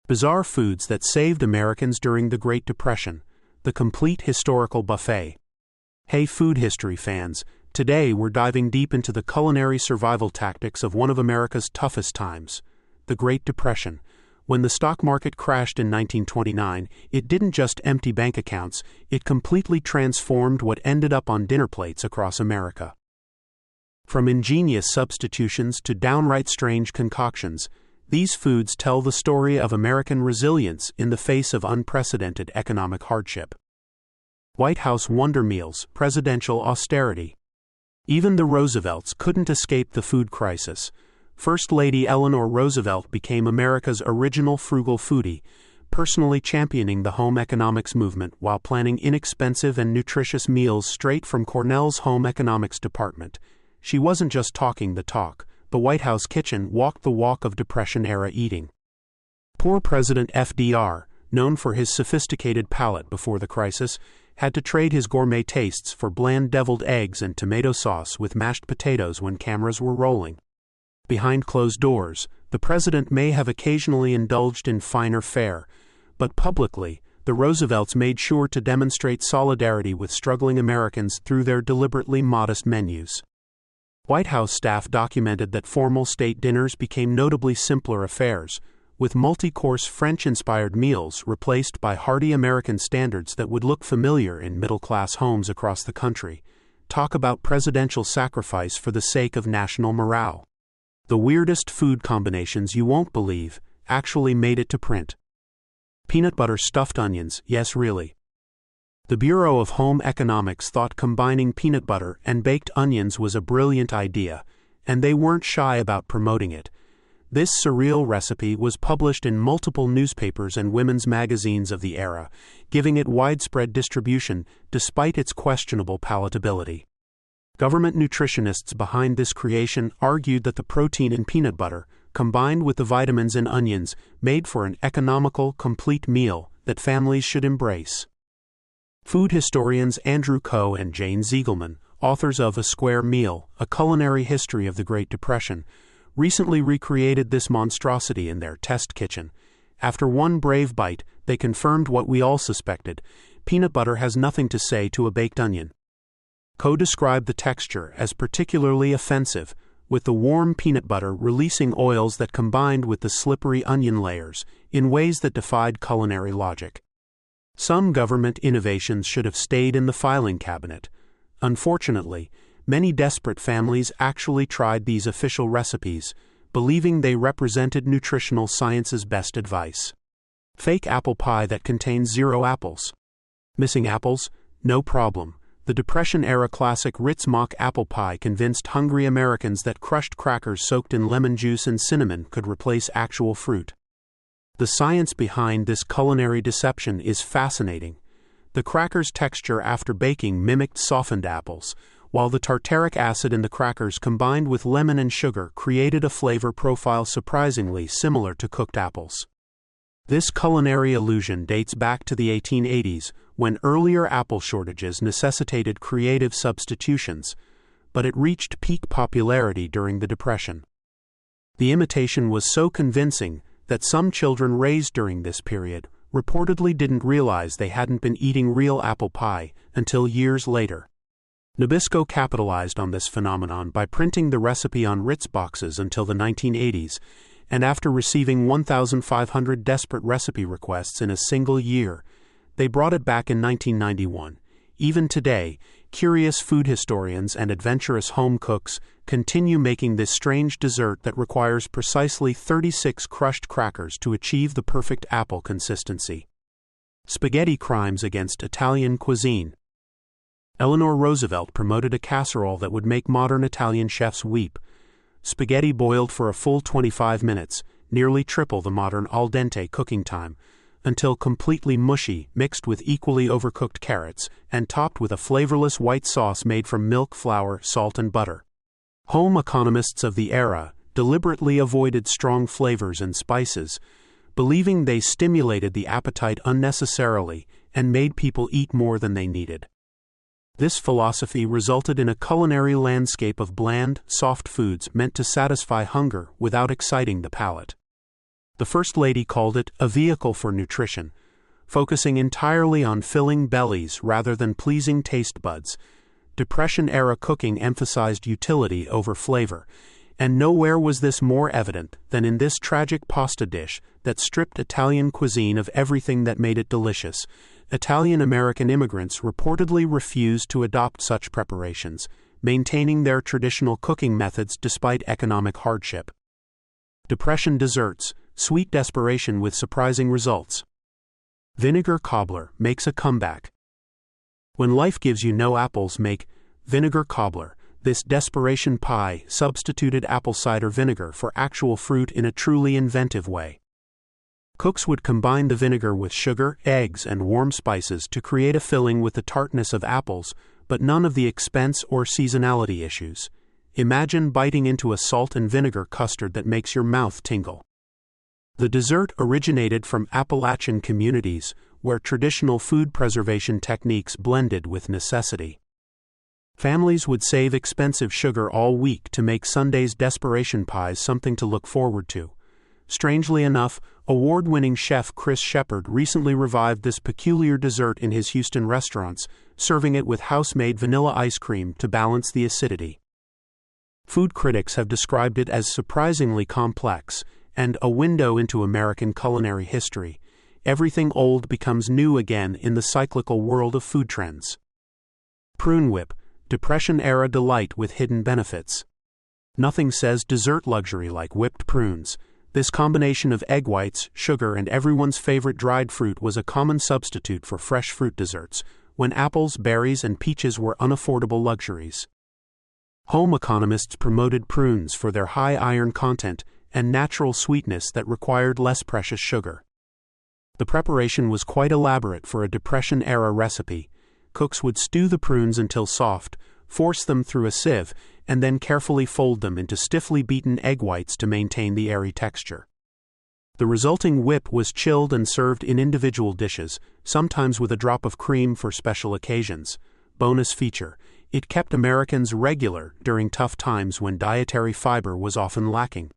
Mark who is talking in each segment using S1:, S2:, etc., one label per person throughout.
S1: Bizarre foods that saved Americans during the Great Depression. The complete historical buffet. Hey food history fans, today we're diving deep into the culinary survival tactics of one of America's toughest times, the Great Depression. When the stock market crashed in 1929, it didn't just empty bank accounts, it completely transformed what ended up on dinner plates across America. From ingenious substitutions to downright strange concoctions, these foods tell the story of American resilience in the face of unprecedented economic hardship. White House wonder meals, presidential austerity. Even the Roosevelts couldn't escape the food crisis. First Lady Eleanor Roosevelt became America's original frugal foodie, personally championing the home economics movement while planning inexpensive and nutritious meals straight from Cornell's home economics department. She wasn't just talking the talk. The White House kitchen walked the walk of Depression-era eating. Poor President FDR, known for his sophisticated palate before the crisis, had to trade his gourmet tastes for bland deviled eggs and tomato sauce with mashed potatoes when cameras were rolling. Behind closed doors, the president may have occasionally indulged in finer fare, but publicly, the Roosevelts made sure to demonstrate solidarity with struggling Americans through their deliberately modest menus. White House staff documented that formal state dinners became notably simpler affairs, with multi-course French-inspired meals replaced by hearty American standards that would look familiar in middle-class homes across the country. Talk about presidential sacrifice for the sake of national morale. The weirdest food combinations you won't believe actually made it to print. Peanut butter stuffed onions, yes really. The Bureau of Home Economics thought combining peanut butter and baked onions was a brilliant idea, and they weren't shy about promoting it. This surreal recipe was published in multiple newspapers and women's magazines of the era, giving it widespread distribution despite its questionable palatability. Government nutritionists behind this creation argued that the protein in peanut butter, combined with the vitamins in onions, made for an economical, complete meal that families should embrace. Food historians Andrew Coe and Jane Ziegelman, authors of A Square Meal, A Culinary History of the Great Depression, recently recreated this monstrosity in their test kitchen. After one brave bite, they confirmed what we all suspected: peanut butter has nothing to say to a baked onion. Coe described the texture as particularly offensive, with the warm peanut butter releasing oils that combined with the slippery onion layers in ways that defied culinary logic. Some government innovations should have stayed in the filing cabinet. Unfortunately, many desperate families actually tried these official recipes, believing they represented nutritional science's best advice. Fake apple pie that contains 0 apples. Missing apples? No problem. The Depression-era classic Ritz mock apple pie convinced hungry Americans that crushed crackers soaked in lemon juice and cinnamon could replace actual fruit. The science behind this culinary deception is fascinating. The cracker's texture after baking mimicked softened apples, while the tartaric acid in the crackers combined with lemon and sugar created a flavor profile surprisingly similar to cooked apples. This culinary illusion dates back to the 1880s, when earlier apple shortages necessitated creative substitutions, but it reached peak popularity during the Depression. The imitation was so convincing that some children raised during this period reportedly didn't realize they hadn't been eating real apple pie until years later. Nabisco capitalized on this phenomenon by printing the recipe on Ritz boxes until the 1980s, and after receiving 1,500 desperate recipe requests in a single year, they brought it back in 1991. Even today, curious food historians and adventurous home cooks continue making this strange dessert that requires precisely 36 crushed crackers to achieve the perfect apple consistency. Spaghetti crimes against Italian cuisine. Eleanor Roosevelt promoted a casserole that would make modern Italian chefs weep. Spaghetti boiled for a full 25 minutes, nearly triple the modern al dente cooking time, until completely mushy, mixed with equally overcooked carrots, and topped with a flavorless white sauce made from milk, flour, salt, and butter. Home economists of the era deliberately avoided strong flavors and spices, believing they stimulated the appetite unnecessarily and made people eat more than they needed. This philosophy resulted in a culinary landscape of bland, soft foods meant to satisfy hunger without exciting the palate. The First Lady called it a vehicle for nutrition, focusing entirely on filling bellies rather than pleasing taste buds. Depression-era cooking emphasized utility over flavor, and nowhere was this more evident than in this tragic pasta dish that stripped Italian cuisine of everything that made it delicious. Italian-American immigrants reportedly refused to adopt such preparations, maintaining their traditional cooking methods despite economic hardship. Depression desserts, sweet desperation with surprising results. Vinegar cobbler makes a comeback. When life gives you no apples, make vinegar cobbler. This desperation pie substituted apple cider vinegar for actual fruit in a truly inventive way. Cooks would combine the vinegar with sugar, eggs, and warm spices to create a filling with the tartness of apples, but none of the expense or seasonality issues. Imagine biting into a salt and vinegar custard that makes your mouth tingle. The dessert originated from Appalachian communities, where traditional food preservation techniques blended with necessity. Families would save expensive sugar all week to make Sunday's desperation pies something to look forward to. Strangely enough, award-winning chef Chris Shepard recently revived this peculiar dessert in his Houston restaurants, serving it with house-made vanilla ice cream to balance the acidity. Food critics have described it as surprisingly complex and a window into American culinary history. Everything old becomes new again in the cyclical world of food trends. Prune whip, Depression-era delight with hidden benefits. Nothing says dessert luxury like whipped prunes. This combination of egg whites, sugar, and everyone's favorite dried fruit was a common substitute for fresh fruit desserts, when apples, berries, and peaches were unaffordable luxuries. Home economists promoted prunes for their high iron content and natural sweetness that required less precious sugar. The preparation was quite elaborate for a Depression-era recipe. Cooks would stew the prunes until soft, force them through a sieve, and then carefully fold them into stiffly beaten egg whites to maintain the airy texture. The resulting whip was chilled and served in individual dishes, sometimes with a drop of cream for special occasions. Bonus feature: it kept Americans regular during tough times when dietary fiber was often lacking.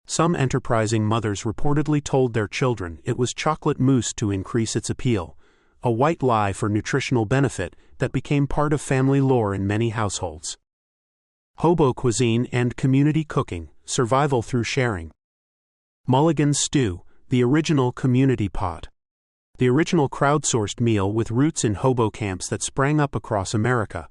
S1: Some enterprising mothers reportedly told their children it was chocolate mousse to increase its appeal, a white lie for nutritional benefit that became part of family lore in many households. Hobo cuisine and community cooking, survival through sharing. Mulligan's stew, the original community pot. The original crowdsourced meal with roots in hobo camps that sprang up across America.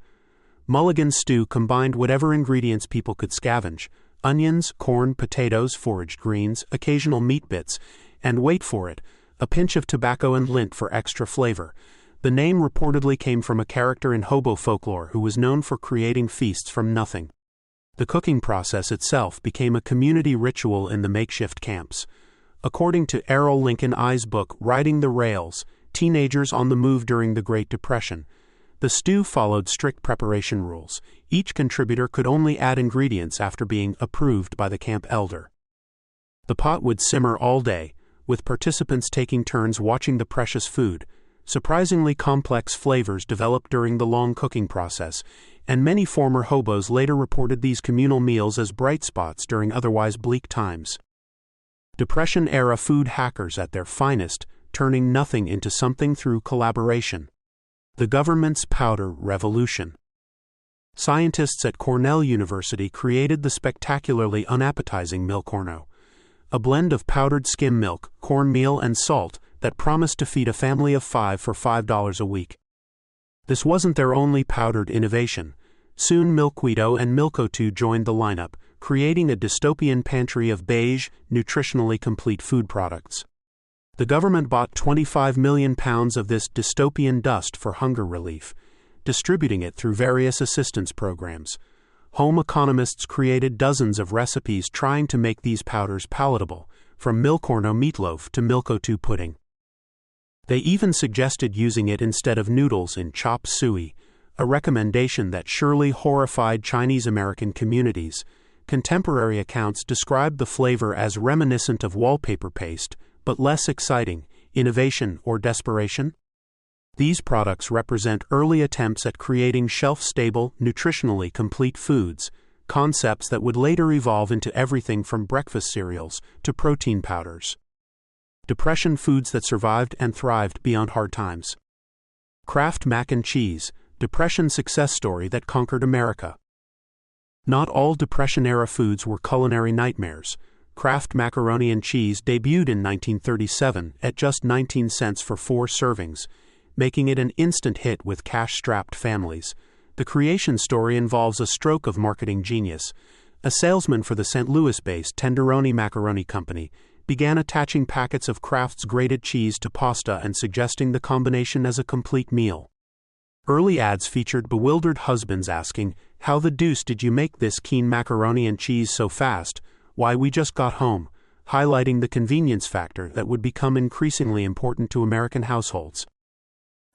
S1: Mulligan's stew combined whatever ingredients people could scavenge: onions, corn, potatoes, foraged greens, occasional meat bits, and wait for it, a pinch of tobacco and lint for extra flavor. The name reportedly came from a character in hobo folklore who was known for creating feasts from nothing. The cooking process itself became a community ritual in the makeshift camps. According to Errol Lincoln I's book Riding the Rails, Teenagers on the Move During the Great Depression, the stew followed strict preparation rules. Each contributor could only add ingredients after being approved by the camp elder. The pot would simmer all day, with participants taking turns watching the precious food. Surprisingly complex flavors developed during the long cooking process, and many former hobos later reported these communal meals as bright spots during otherwise bleak times. Depression-era food hackers at their finest, turning nothing into something through collaboration. The government's powder revolution. Scientists at Cornell University created the spectacularly unappetizing Milcorno, a blend of powdered skim milk, cornmeal, and salt that promised to feed a family of 5 for $5 a week. This wasn't their only powdered innovation. Soon Milquito and Milko2 joined the lineup, creating a dystopian pantry of beige, nutritionally complete food products. The government bought 25 million pounds of this dystopian dust for hunger relief, distributing it through various assistance programs. Home economists created dozens of recipes trying to make these powders palatable, from Milcorno meatloaf to Milko2 pudding. They even suggested using it instead of noodles in chop suey, a recommendation that surely horrified Chinese-American communities. Contemporary accounts described the flavor as reminiscent of wallpaper paste, but less exciting. Innovation or desperation? These products represent early attempts at creating shelf-stable, nutritionally complete foods. concepts that would later evolve into everything from breakfast cereals to protein powders. Depression foods that survived and thrived beyond hard times. Kraft mac and cheese, Depression success story that conquered America. Not all Depression-era foods were culinary nightmares. Kraft macaroni and cheese debuted in 1937 at just 19 cents for 4 servings, making it an instant hit with cash-strapped families. The creation story involves a stroke of marketing genius. A salesman for the St. Louis-based Tenderoni Macaroni Company began attaching packets of Kraft's grated cheese to pasta and suggesting the combination as a complete meal. Early ads featured bewildered husbands asking, "How the deuce did you make this keen macaroni and cheese so fast? Why, we just got home," highlighting the convenience factor that would become increasingly important to American households.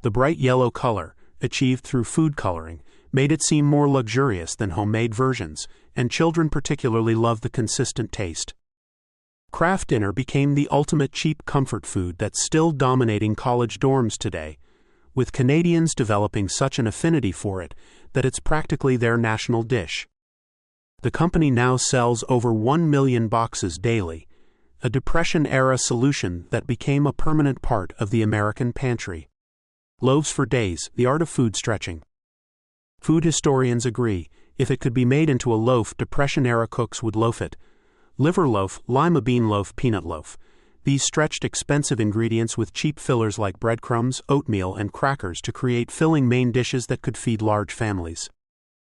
S1: The bright yellow color, achieved through food coloring, made it seem more luxurious than homemade versions, and children particularly loved the consistent taste. Kraft Dinner became the ultimate cheap comfort food that's still dominating college dorms today, with Canadians developing such an affinity for it that it's practically their national dish. The company now sells over 1 million boxes daily, a Depression-era solution that became a permanent part of the American pantry. Loaves for days, the art of food stretching. Food historians agree, if it could be made into a loaf, Depression-era cooks would loaf it. Liver loaf, lima bean loaf, peanut loaf. These stretched expensive ingredients with cheap fillers like breadcrumbs, oatmeal, and crackers to create filling main dishes that could feed large families.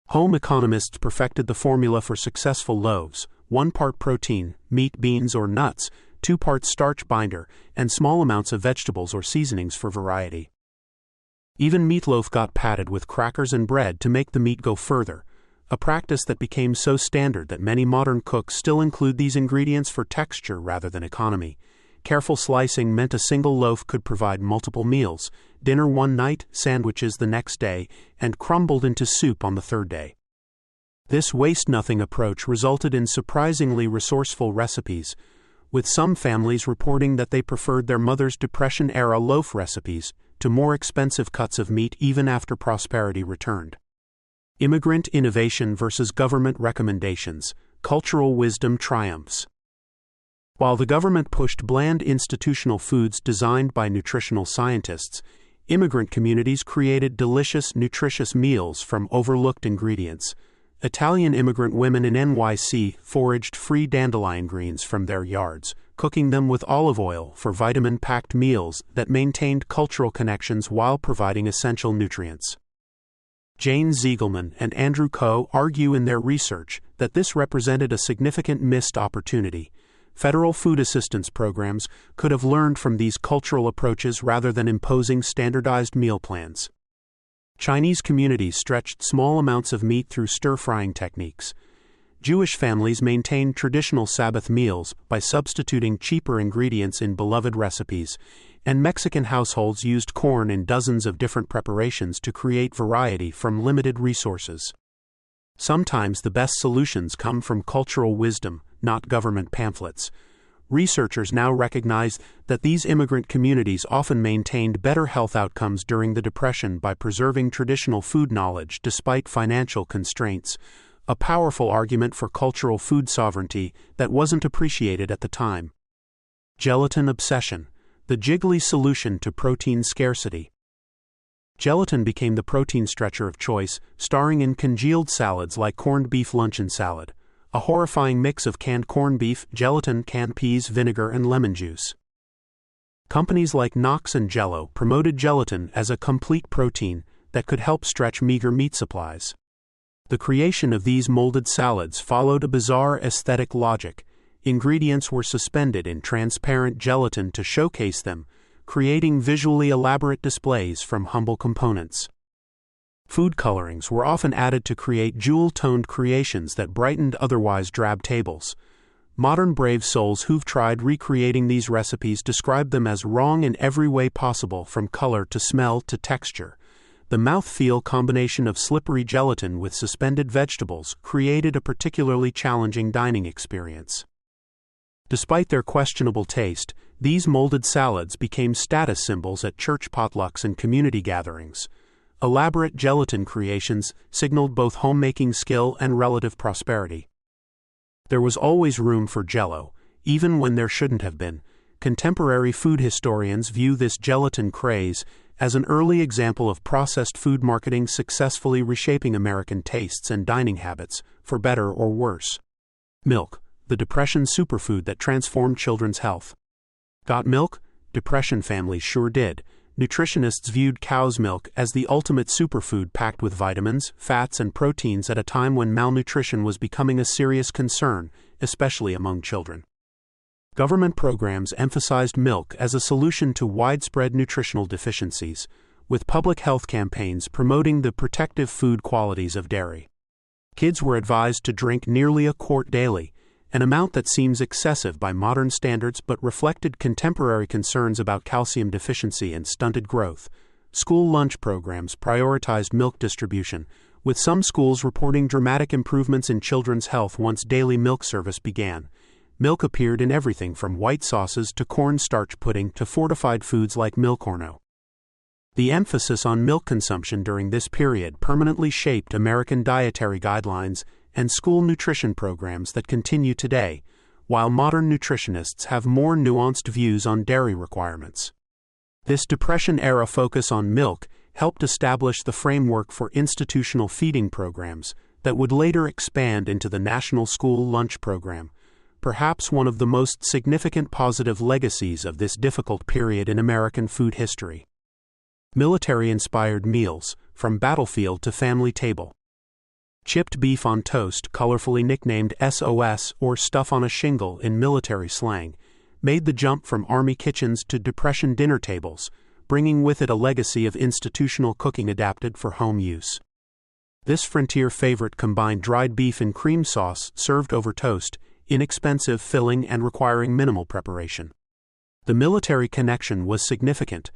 S1: Home economists perfected the formula for successful loaves: 1 part protein, meat, beans, or nuts, 2 parts starch binder, and small amounts of vegetables or seasonings for variety. Even meatloaf got padded with crackers and bread to make the meat go further, a practice that became so standard that many modern cooks still include these ingredients for texture rather than economy. Careful slicing meant a single loaf could provide multiple meals: dinner one night, sandwiches the next day, and crumbled into soup on the third day. This waste-nothing approach resulted in surprisingly resourceful recipes, with some families reporting that they preferred their mother's Depression-era loaf recipes to more expensive cuts of meat even after prosperity returned. Immigrant innovation versus government recommendations, cultural wisdom triumphs. While the government pushed bland institutional foods designed by nutritional scientists, immigrant communities created delicious, nutritious meals from overlooked ingredients. Italian immigrant women in NYC foraged free dandelion greens from their yards, cooking them with olive oil for vitamin-packed meals that maintained cultural connections while providing essential nutrients. Jane Ziegelman and Andrew Coe argue in their research that this represented a significant missed opportunity. Federal food assistance programs could have learned from these cultural approaches rather than imposing standardized meal plans. Chinese communities stretched small amounts of meat through stir-frying techniques. Jewish families maintained traditional Sabbath meals by substituting cheaper ingredients in beloved recipes, and Mexican households used corn in dozens of different preparations to create variety from limited resources. Sometimes the best solutions come from cultural wisdom, not government pamphlets. Researchers now recognize that these immigrant communities often maintained better health outcomes during the Depression by preserving traditional food knowledge despite financial constraints, a powerful argument for cultural food sovereignty that wasn't appreciated at the time. Gelatin obsession, the jiggly solution to protein scarcity. Gelatin became the protein stretcher of choice, starring in congealed salads like corned beef luncheon salad, a horrifying mix of canned corned beef, gelatin, canned peas, vinegar, and lemon juice. Companies like Knox and Jell-O promoted gelatin as a complete protein that could help stretch meager meat supplies. The creation of these molded salads followed a bizarre aesthetic logic. Ingredients were suspended in transparent gelatin to showcase them, creating visually elaborate displays from humble components. Food colorings were often added to create jewel-toned creations that brightened otherwise drab tables. Modern brave souls who've tried recreating these recipes describe them as wrong in every way possible, from color to smell to texture. The mouthfeel combination of slippery gelatin with suspended vegetables created a particularly challenging dining experience. Despite their questionable taste, these molded salads became status symbols at church potlucks and community gatherings. elaborate gelatin creations signaled both homemaking skill and relative prosperity. There was always room for Jell-O, even when there shouldn't have been. Contemporary food historians view this gelatin craze as an early example of processed food marketing successfully reshaping American tastes and dining habits, for better or worse. Milk, the Depression superfood that transformed children's health. Got milk? Depression families sure did. Nutritionists viewed cow's milk as the ultimate superfood packed with vitamins, fats, and proteins at a time when malnutrition was becoming a serious concern, especially among children. Government programs emphasized milk as a solution to widespread nutritional deficiencies, with public health campaigns promoting the protective food qualities of dairy. Kids were advised to drink nearly a quart daily, an amount that seems excessive by modern standards but reflected contemporary concerns about calcium deficiency and stunted growth. School lunch programs prioritized milk distribution, with some schools reporting dramatic improvements in children's health once daily milk service began. Milk appeared in everything from white sauces to cornstarch pudding to fortified foods like milk-orno. The emphasis on milk consumption during this period permanently shaped American dietary guidelines and school nutrition programs that continue today, while modern nutritionists have more nuanced views on dairy requirements. This Depression-era focus on milk helped establish the framework for institutional feeding programs that would later expand into the National School Lunch Program, perhaps one of the most significant positive legacies of this difficult period in American food history. Military-inspired meals, from battlefield to family table. Chipped beef on toast, colorfully nicknamed SOS or stuff on a shingle in military slang, made the jump from army kitchens to Depression dinner tables, bringing with it a legacy of institutional cooking adapted for home use. This frontier favorite combined dried beef and cream sauce served over toast, inexpensive, filling, and requiring minimal preparation. The military connection was significant.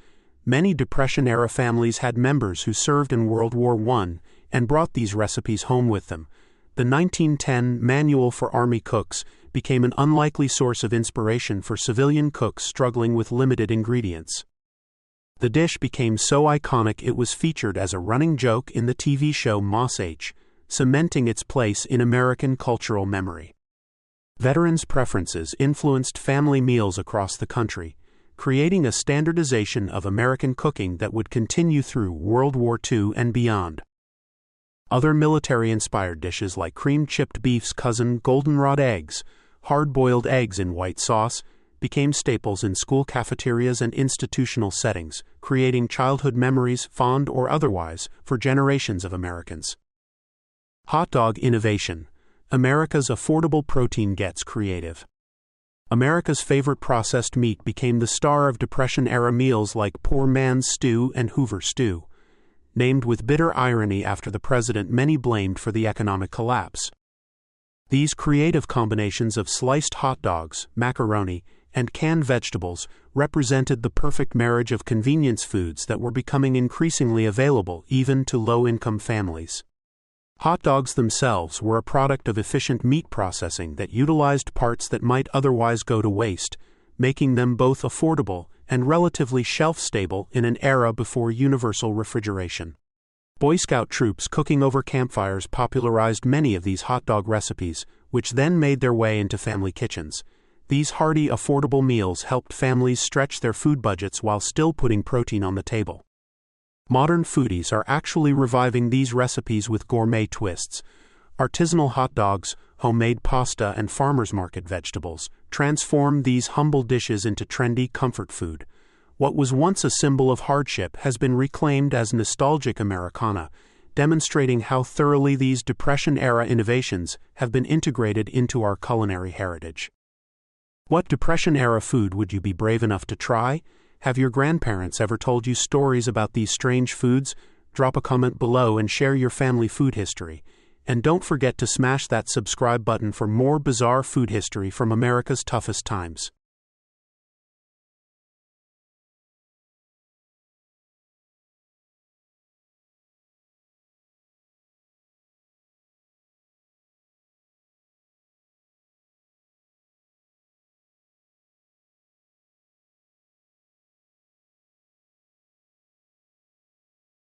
S1: Many Depression-era families had members who served in World War I and brought these recipes home with them. The 1910 Manual for Army Cooks became an unlikely source of inspiration for civilian cooks struggling with limited ingredients. The dish became so iconic it was featured as a running joke in the TV show Moss H, cementing its place in American cultural memory. Veterans' preferences influenced family meals across the country, creating a standardization of American cooking that would continue through World War II and beyond. Other military-inspired dishes like cream-chipped beef's cousin, goldenrod eggs, hard-boiled eggs in white sauce, became staples in school cafeterias and institutional settings, creating childhood memories, fond or otherwise, for generations of Americans. Hot dog innovation. America's affordable protein gets creative. America's favorite processed meat became the star of Depression-era meals like Poor Man's Stew and Hoover Stew, named with bitter irony after the president many blamed for the economic collapse. These creative combinations of sliced hot dogs, macaroni, and canned vegetables represented the perfect marriage of convenience foods that were becoming increasingly available even to low-income families. Hot dogs themselves were a product of efficient meat processing that utilized parts that might otherwise go to waste, making them both affordable and relatively shelf-stable in an era before universal refrigeration. Boy Scout troops cooking over campfires popularized many of these hot dog recipes, which then made their way into family kitchens. These hearty, affordable meals helped families stretch their food budgets while still putting protein on the table. Modern foodies are actually reviving these recipes with gourmet twists. Artisanal hot dogs, homemade pasta, and farmers market vegetables transform these humble dishes into trendy comfort food. What was once a symbol of hardship has been reclaimed as nostalgic Americana, demonstrating how thoroughly these Depression-era innovations have been integrated into our culinary heritage. What Depression-era food would you be brave enough to try? Have your grandparents ever told you stories about these strange foods? Drop a comment below and share your family food history. And don't forget to smash that subscribe button for more bizarre food history from America's toughest times.